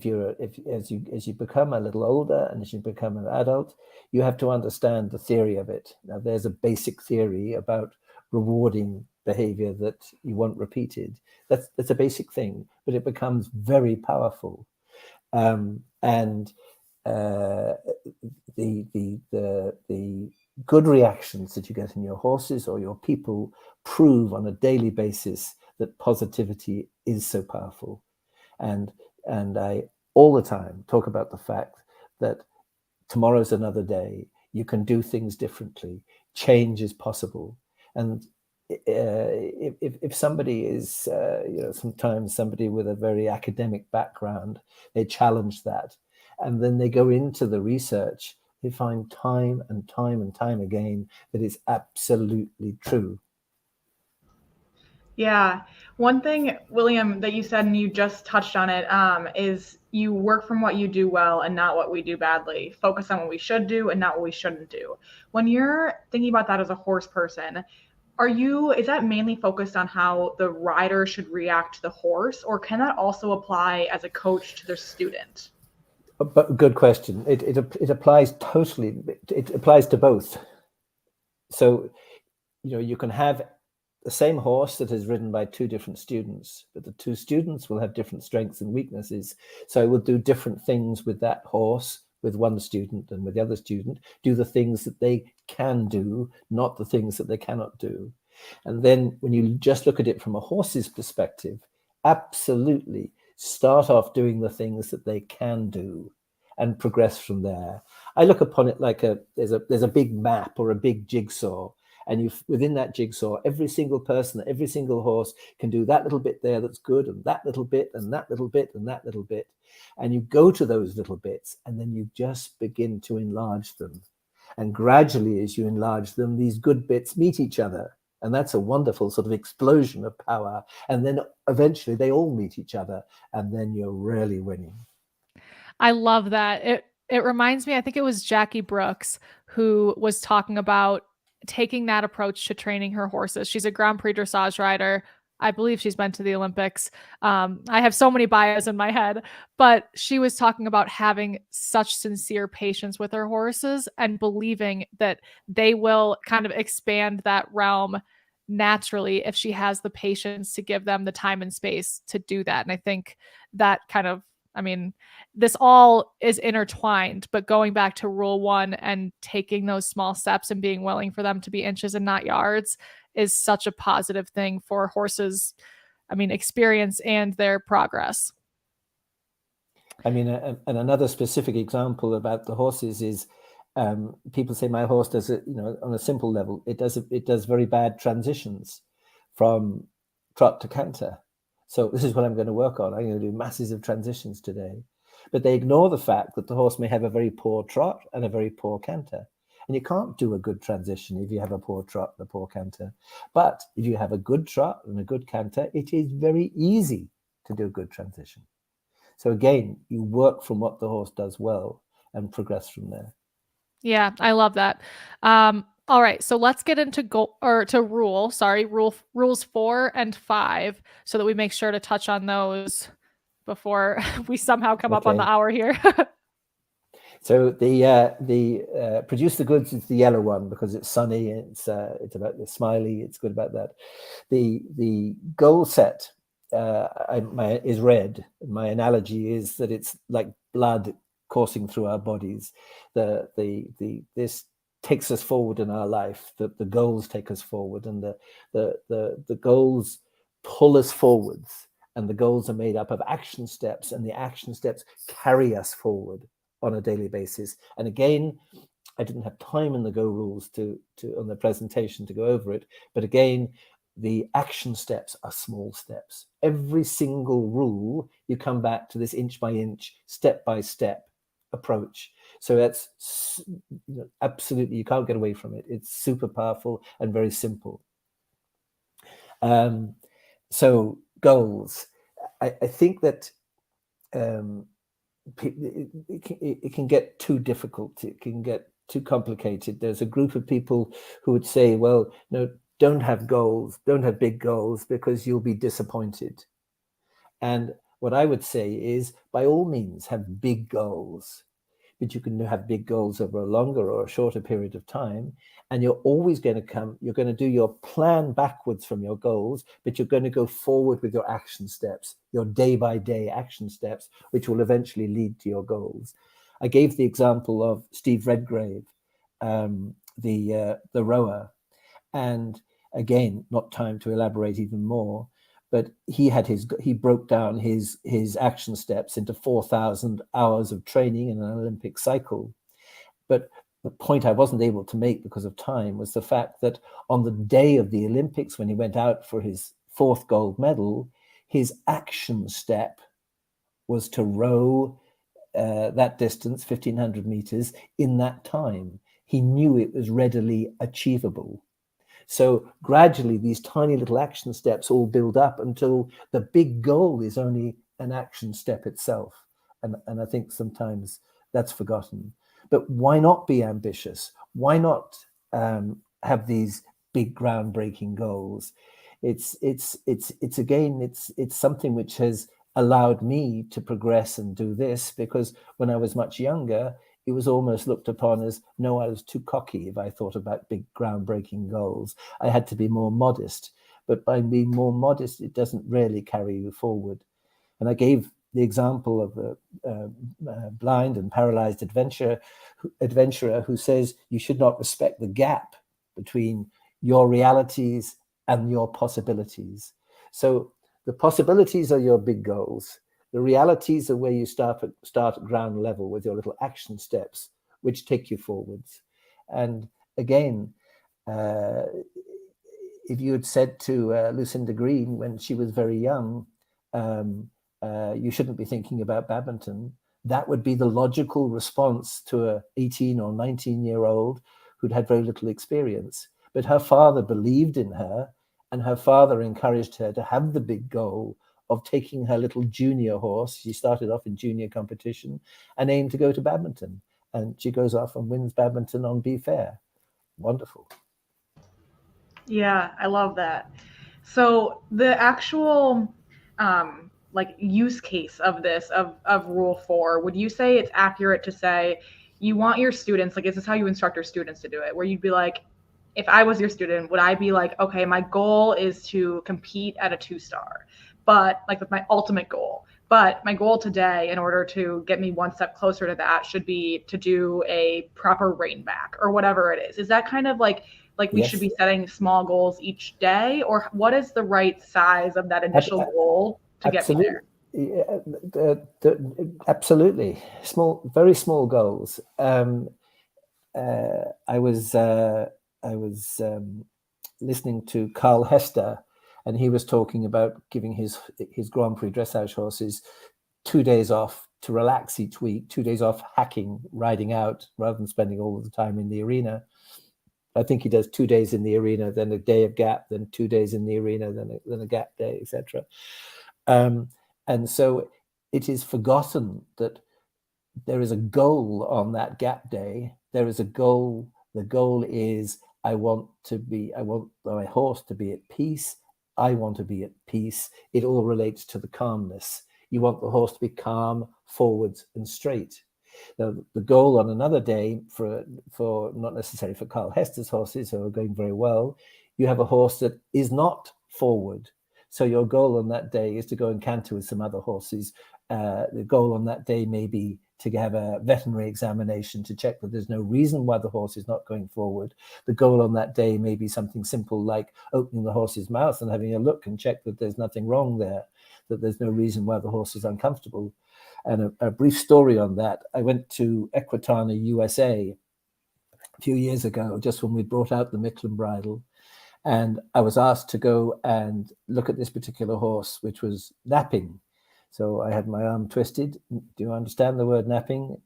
as you become a little older and as you become an adult, you have to understand the theory of it. Now, there's a basic theory about rewarding behavior that you want repeated. That's a basic thing, but it becomes very powerful. And the good reactions that you get in your horses or your people prove on a daily basis that positivity is so powerful. And I all the time talk about the fact that tomorrow's another day. You can do things differently. Change is possible. And if somebody is, sometimes somebody with a very academic background, they challenge that. And then they go into the research, they find time and time and time again that it's absolutely true. Yeah. One thing, William, that you said, and you just touched on it, is you work from what you do well and not what we do badly. Focus on what we should do and not what we shouldn't do. When you're thinking about that as a horse person, is that mainly focused on how the rider should react to the horse, or can that also apply as a coach to their student? But good question. It applies totally. It applies to both. So, you can have the same horse that is ridden by two different students, but the two students will have different strengths and weaknesses. So I will do different things with that horse, with one student, and with the other student, do the things that they can do, not the things that they cannot do. And then when you just look at it from a horse's perspective, absolutely start off doing the things that they can do and progress from there. I look upon it like there's a big map or a big jigsaw. And within that jigsaw, every single person, every single horse can do that little bit there that's good, and that little bit, and that little bit, and that little bit. And you go to those little bits, and then you just begin to enlarge them. And gradually, as you enlarge them, these good bits meet each other. And that's a wonderful sort of explosion of power. And then eventually they all meet each other, and then you're really winning. I love that. It reminds me, I think it was Jackie Brooks who was talking about taking that approach to training her horses. She's a Grand Prix dressage rider. I believe she's been to the Olympics. I have so many bios in my head, but she was talking about having such sincere patience with her horses and believing that they will kind of expand that realm naturally if she has the patience to give them the time and space to do that. And I think that kind of, I mean, this all is intertwined, but going back to rule one and taking those small steps and being willing for them to be inches and not yards is such a positive thing for horses, I mean, experience and their progress. I mean, and another specific example about the horses is people say my horse does it, on a simple level, it does very bad transitions from trot to canter. So this is what I'm going to work on. I'm going to do masses of transitions today. But they ignore the fact that the horse may have a very poor trot and a very poor canter. And you can't do a good transition if you have a poor trot and a poor canter. But if you have a good trot and a good canter, it is very easy to do a good transition. So again, you work from what the horse does well and progress from there. Yeah, I love that. All right, so let's get into rules 4 and 5, so that we make sure to touch on those before we somehow come up on the hour here. So the produce the goods is the yellow one because it's sunny. It's about the smiley. It's good about that. The goal set is red. My analogy is that it's like blood coursing through our bodies. This takes us forward in our life. The goals take us forward, and the goals pull us forwards. And the goals are made up of action steps, and the action steps carry us forward on a daily basis. And again, I didn't have time in the Go rules to on the presentation to go over it, but again, the action steps are small steps. Every single rule, you come back to this inch by inch, step by step approach. So that's absolutely, you can't get away from it. It's super powerful and very simple. So goals, I think that it can get too difficult. It can get too complicated. There's a group of people who would say, well, no, don't have goals, don't have big goals because you'll be disappointed. And what I would say is, by all means, have big goals, but you can have big goals over a longer or a shorter period of time. And you're always going to you're going to do your plan backwards from your goals, but you're going to go forward with your action steps, your day by day action steps, which will eventually lead to your goals. I gave the example of Steve Redgrave, the rower. And again, not time to elaborate even more, but he broke down his action steps into 4,000 hours of training in an Olympic cycle. But the point I wasn't able to make because of time was the fact that on the day of the Olympics, when he went out for his 4th gold medal, his action step was to row that distance, 1,500 meters, in that time. He knew it was readily achievable. So gradually, these tiny little action steps all build up until the big goal is only an action step itself. And I think sometimes that's forgotten. But why not be ambitious? Why not have these big groundbreaking goals? It's something which has allowed me to progress and do this, because when I was much younger, it was almost looked upon as, no, I was too cocky if I thought about big groundbreaking goals. I had to be more modest. But by being more modest, it doesn't really carry you forward. And I gave the example of a blind and paralyzed adventurer who says you should not respect the gap between your realities and your possibilities. So the possibilities are your big goals. The realities are where you start at ground level with your little action steps, which take you forwards. And again, if you had said to Lucinda Green when she was very young, you shouldn't be thinking about badminton, that would be the logical response to a 18 or 19-year-old who'd had very little experience. But her father believed in her, and her father encouraged her to have the big goal of taking her little junior horse. She started off in junior competition and aimed to go to badminton. And she goes off and wins badminton on Be Fair. Wonderful. Yeah, I love that. So the actual like use case of this of rule 4, would you say it's accurate to say you want your students, like is this how you instruct your students to do it, where you'd be like, if I was your student, would I be like, okay, my goal is to compete at a 2-star, but like with my ultimate goal, but my goal today in order to get me one step closer to that should be to do a proper rain back or whatever it is that kind of like we should Yes, be setting small goals each day, or what is the right size of that initial goal to get me absolutely. there? Yeah, absolutely. Small, very small goals. I was listening to Carl Hester, and he was talking about giving his Grand Prix dressage horses 2 days off to relax each week, 2 days off hacking, riding out, rather than spending all of the time in the arena. I think he does 2 days in the arena, then a day of gap, then 2 days in the arena, then a gap day, etc. And so it is forgotten that there is a goal on that gap day. There is a goal. The goal is I want my horse to be at peace. I want to be at peace. It all relates to the calmness. You want the horse to be calm, forwards, and straight. Now, the goal on another day for not necessarily for Carl Hester's horses who are going very well, you have a horse that is not forward. So your goal on that day is to go and canter with some other horses. The goal on that day may be to have a veterinary examination to check that there's no reason why the horse is not going forward. The goal on that day may be something simple like opening the horse's mouth and having a look and check that there's nothing wrong there, that there's no reason why the horse is uncomfortable. And a brief story on that, I went to Equitana, USA a few years ago, just when we brought out the Micklem bridle. And I was asked to go and look at this particular horse, which was napping. So I had my arm twisted. Do you understand the word napping?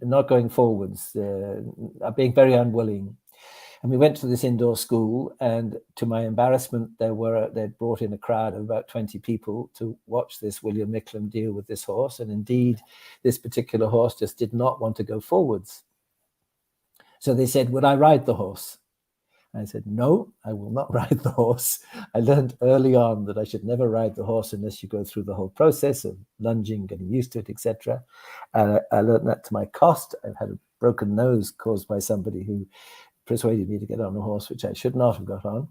Not going forwards, being very unwilling. And we went to this indoor school, and to my embarrassment, they'd brought in a crowd of about 20 people to watch this William Micklem deal with this horse. And indeed, this particular horse just did not want to go forwards. So they said, would I ride the horse? I said, no, I will not ride the horse. I learned early on that I should never ride the horse unless you go through the whole process of lunging, getting used to it, etc. And I learned that to my cost. I've had a broken nose caused by somebody who persuaded me to get on a horse, which I should not have got on.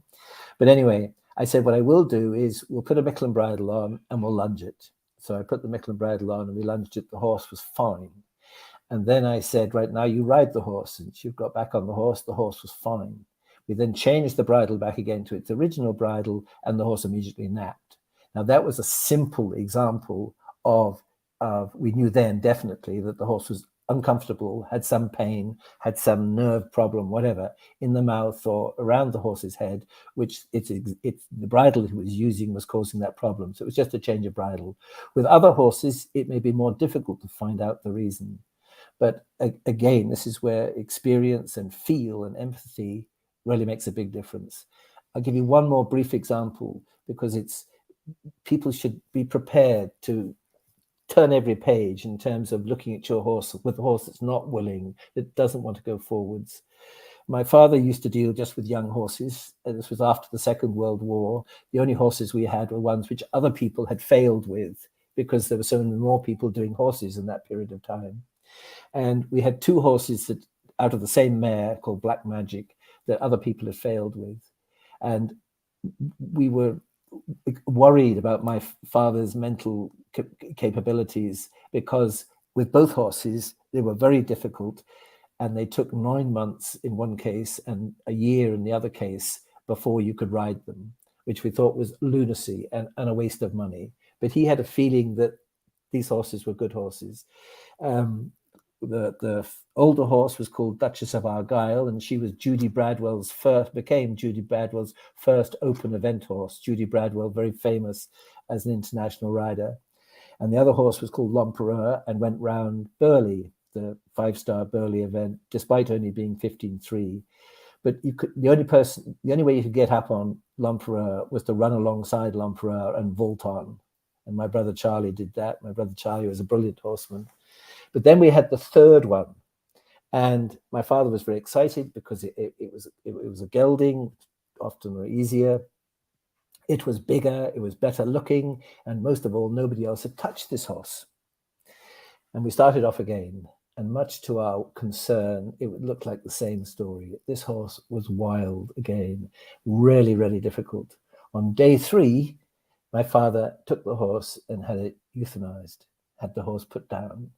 But anyway, I said, what I will do is we'll put a Micklem bridle on and we'll lunge it. So I put the Micklem bridle on and we lunged it. The horse was fine. And then I said, right, now you ride the horse. And she got back on the horse was fine. We then changed the bridle back again to its original bridle, and the horse immediately napped. Now, that was a simple example of we knew then definitely that the horse was uncomfortable, had some pain, had some nerve problem, whatever, in the mouth or around the horse's head, which the bridle he was using was causing that problem. So it was just a change of bridle. With other horses, it may be more difficult to find out the reason. But again, this is where experience and feel and empathy really makes a big difference. I'll give you one more brief example, because people should be prepared to turn every page in terms of looking at your horse with a horse that's not willing, that doesn't want to go forwards. My father used to deal just with young horses. This was after the Second World War. The only horses we had were ones which other people had failed with, because there were so many more people doing horses in that period of time. And we had 2 horses that out of the same mare called Black Magic that other people had failed with. And we were worried about my father's mental capabilities, because with both horses, they were very difficult. And they took 9 months in one case and a year in the other case before you could ride them, which we thought was lunacy and a waste of money. But he had a feeling that these horses were good horses. The older horse was called Duchess of Argyll, and she was became Judy Bradwell's first open event horse. Judy Bradwell, very famous as an international rider. And the other horse was called L'Empereur and went round Burghley, the 5-star Burghley event, despite only being 15.3. But the only way you could get up on L'Empereur was to run alongside L'Empereur and vault on. And my brother Charlie did that. My brother Charlie was a brilliant horseman. But then we had the third one, and my father was very excited because it was a gelding often were easier. It was bigger, it was better looking, and most of all, nobody else had touched this horse. And we started off again, and much to our concern, it would look like the same story. This horse was wild again, really, really difficult. On day 3, my father took the horse and had it euthanized, had the horse put down.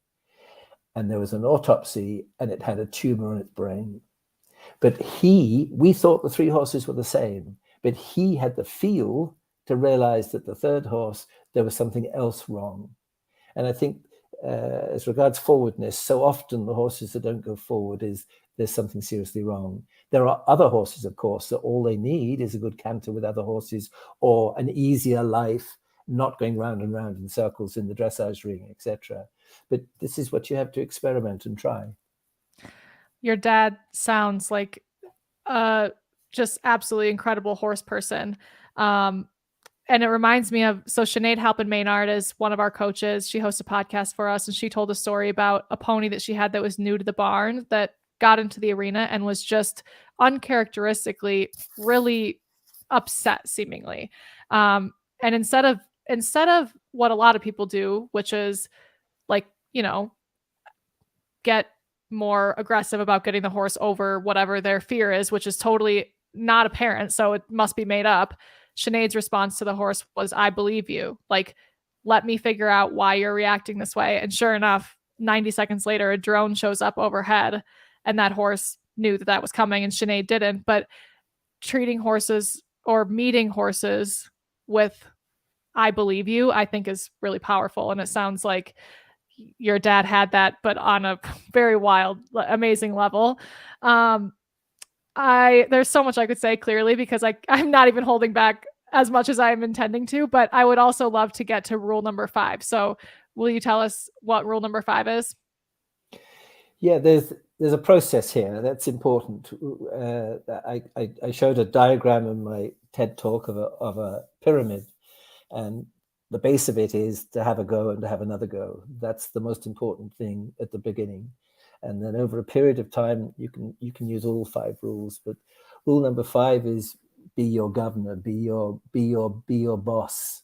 And there was an autopsy, and it had a tumor in its brain. But we thought the 3 horses were the same, but he had the feel to realize that the 3rd horse, there was something else wrong. And I think as regards forwardness, so often the horses that don't go forward is there's something seriously wrong. There are other horses, of course, that all they need is a good canter with other horses or an easier life, not going round and round in circles in the dressage ring, etc. But this is what you have to experiment and try. Your dad sounds like just absolutely incredible horse person. And it reminds me of, so Sinead Halpin-Maynard is one of our coaches. She hosts a podcast for us, and she told a story about a pony that she had that was new to the barn that got into the arena and was just uncharacteristically really upset, seemingly. And instead of what a lot of people do, which is like, get more aggressive about getting the horse over whatever their fear is, which is totally not apparent, so it must be made up. Sinead's response to the horse was, I believe you. Like, let me figure out why you're reacting this way. And sure enough, 90 seconds later, a drone shows up overhead, and that horse knew that was coming, and Sinead didn't. But treating horses or meeting horses with, I believe you, I think is really powerful. And it sounds like your dad had that, but on a very wild, amazing level. There's so much I could say clearly because I'm not even holding back as much as I am intending to, but I would also love to get to rule number 5. So will you tell us what rule number 5 is? Yeah, there's a process here that's important. I showed a diagram in my TED talk of a pyramid, and the base of it is to have a go and to have another go. That's the most important thing at the beginning. And then over a period of time, you can use all 5 rules. But rule number 5 is be your governor, be your boss.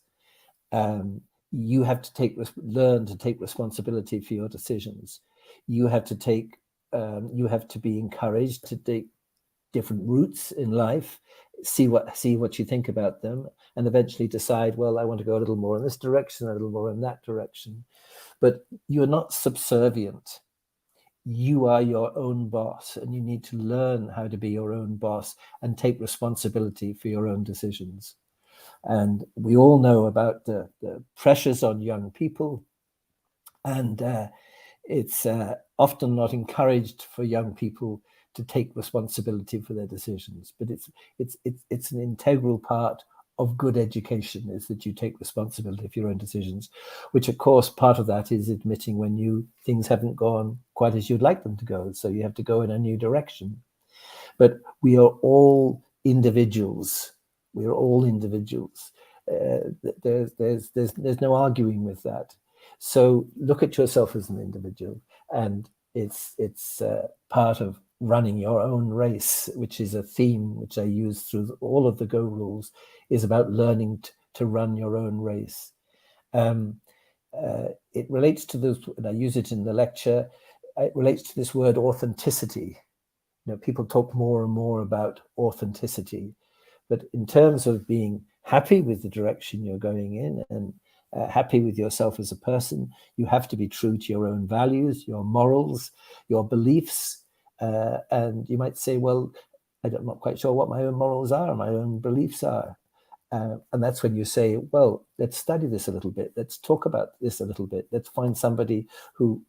You have to learn to take responsibility for your decisions. You have to be encouraged to take different routes in life, see what you think about them, and eventually decide, well, I want to go a little more in this direction, a little more in that direction. But you're not subservient. You are your own boss, and you need to learn how to be your own boss and take responsibility for your own decisions. And we all know about the pressures on young people, and it's often not encouraged for young people to take responsibility for their decisions. But it's an integral part of good education, is that you take responsibility for your own decisions, which of course part of that is admitting when things haven't gone quite as you'd like them to go, so you have to go in a new direction. But we are all individuals. There's no arguing with that. So look at yourself as an individual, and it's part of running your own race, which is a theme which I use through all of the Go rules, is about learning to run your own race. It relates to this, and I use it in the lecture, it relates to this word authenticity. People talk more and more about authenticity, but in terms of being happy with the direction you're going in and happy with yourself as a person, you have to be true to your own values, your morals, your beliefs. And you might say, well, I'm not quite sure what my own morals are, my own beliefs are. And that's when you say, well, let's study this a little bit. Let's talk about this a little bit. Let's find somebody who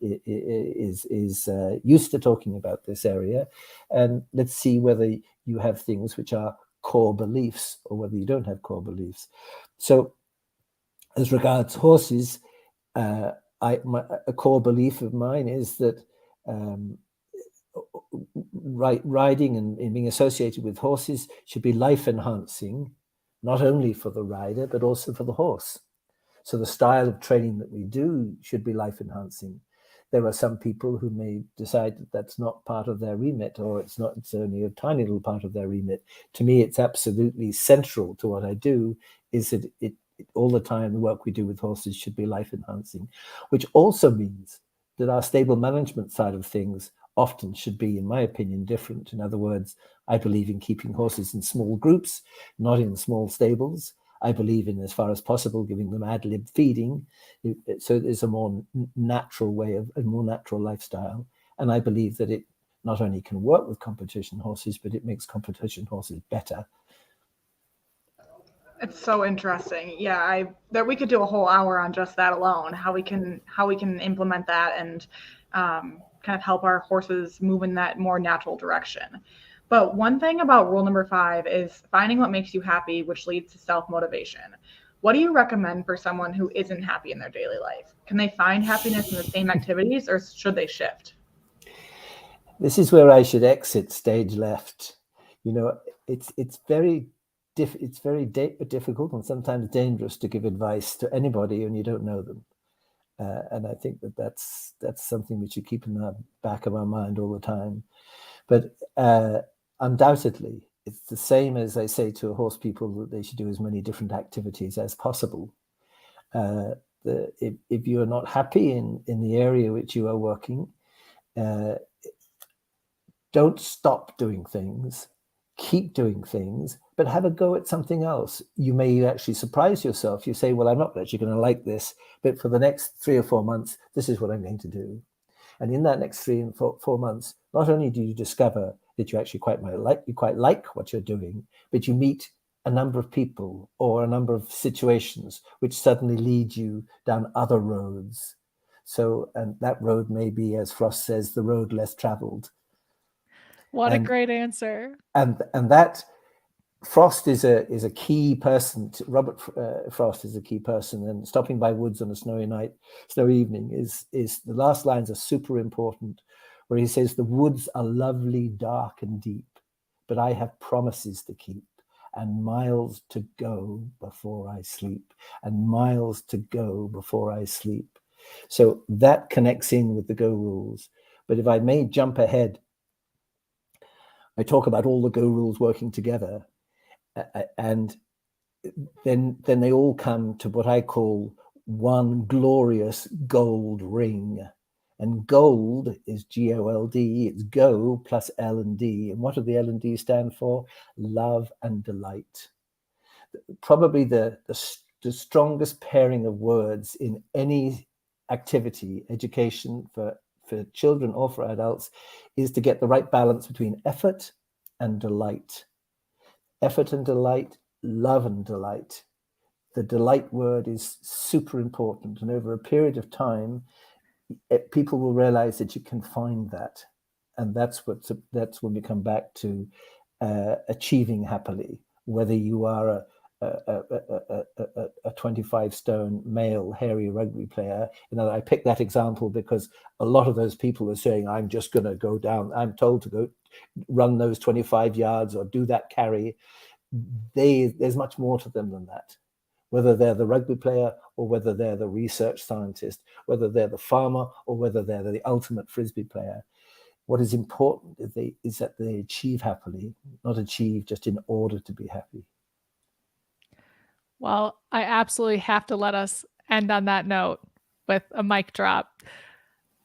is used to talking about this area. And let's see whether you have things which are core beliefs or whether you don't have core beliefs. So as regards horses, a core belief of mine is that riding and being associated with horses should be life enhancing, not only for the rider, but also for the horse. So the style of training that we do should be life enhancing. There are some people who may decide that that's not part of their remit, or it's only a tiny little part of their remit. To me, it's absolutely central to what I do, is that it all the time, the work we do with horses should be life enhancing, which also means that our stable management side of things often should be, in my opinion, different. In other words, I believe in keeping horses in small groups, not in small stables. I believe in, as far as possible, giving them ad lib feeding. So it's a more natural way of a more natural lifestyle. And I believe that it not only can work with competition horses, but it makes competition horses better. It's so interesting. Yeah, that we could do a whole hour on just that alone, how we can implement that and kind of help our horses move in that more natural direction. But one thing about rule number 5 is finding what makes you happy, which leads to self-motivation. What do you recommend for someone who isn't happy in their daily life? Can they find happiness in the same activities, or should they shift? This is where I should exit stage left. It's very difficult and sometimes dangerous to give advice to anybody when you don't know them. And I think that's something we should keep in the back of our mind all the time. But undoubtedly, it's the same as I say to horse people, that they should do as many different activities as possible. If you are not happy in the area which you are working, don't stop doing things. Keep doing things, but have a go at something else. You may actually surprise yourself. You say, well, I'm not actually going to like this, but for the next 3 or 4 months, this is what I'm going to do. And in that next 3 and 4 months, not only do you discover that you actually quite like what you're doing, but you meet a number of people or a number of situations which suddenly lead you down other roads. So, and that road may be, as Frost says, the road less traveled. What a great answer. And that Frost is a key person. Robert Frost is a key person, and stopping by woods on a snowy evening is the last lines are super important, where he says, the woods are lovely, dark and deep, but I have promises to keep and miles to go before I sleep, and miles to go before I sleep. So that connects in with the go rules. But if I may jump ahead, I talk about all the go rules working together, and then they all come to what I call one glorious gold ring. And gold is G-O-L-D. It's go plus L and D. And what do the L and D stand for? Love and delight. Probably the strongest pairing of words in any activity, education for children or for adults, is to get the right balance between effort and delight. Effort and delight, love and delight. The delight word is super important. And over a period of time, people will realize that you can find that. And that's when we come back to achieving happily, whether you are a 25-stone male hairy rugby player. I picked that example because a lot of those people are saying, I'm just going to go down. I'm told to go run those 25 yards or do that carry. There's much more to them than that. Whether they're the rugby player or whether they're the research scientist, whether they're the farmer or whether they're the ultimate Frisbee player. What is important is that they achieve happily, not achieve just in order to be happy. Well, I absolutely have to let us end on that note with a mic drop.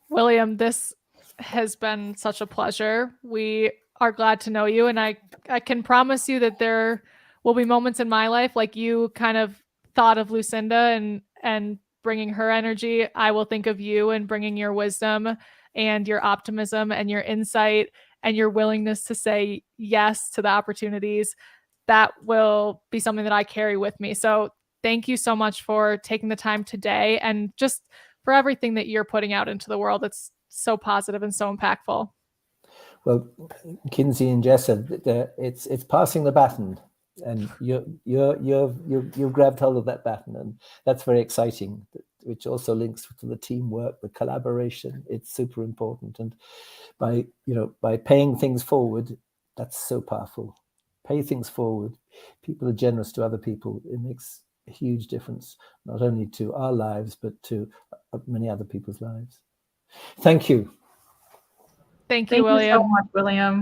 William, this has been such a pleasure. We are glad to know you, and I can promise you that there will be moments in my life, like you kind of thought of Lucinda and bringing her energy. I will think of you and bringing your wisdom and your optimism and your insight and your willingness to say yes to the opportunities. That will be something that I carry with me. So thank you so much for taking the time today and just for everything that you're putting out into the world. It's so positive and so impactful. Well, Kinsey and Jess, it's passing the baton, and you've grabbed hold of that baton, and that's very exciting. Which also links to the teamwork, the collaboration. It's super important, and by paying things forward, that's so powerful. Pay things forward. People are generous to other people. It makes a huge difference, not only to our lives but to many other people's lives. Thank you. Thank you, Thank you William. so much, William.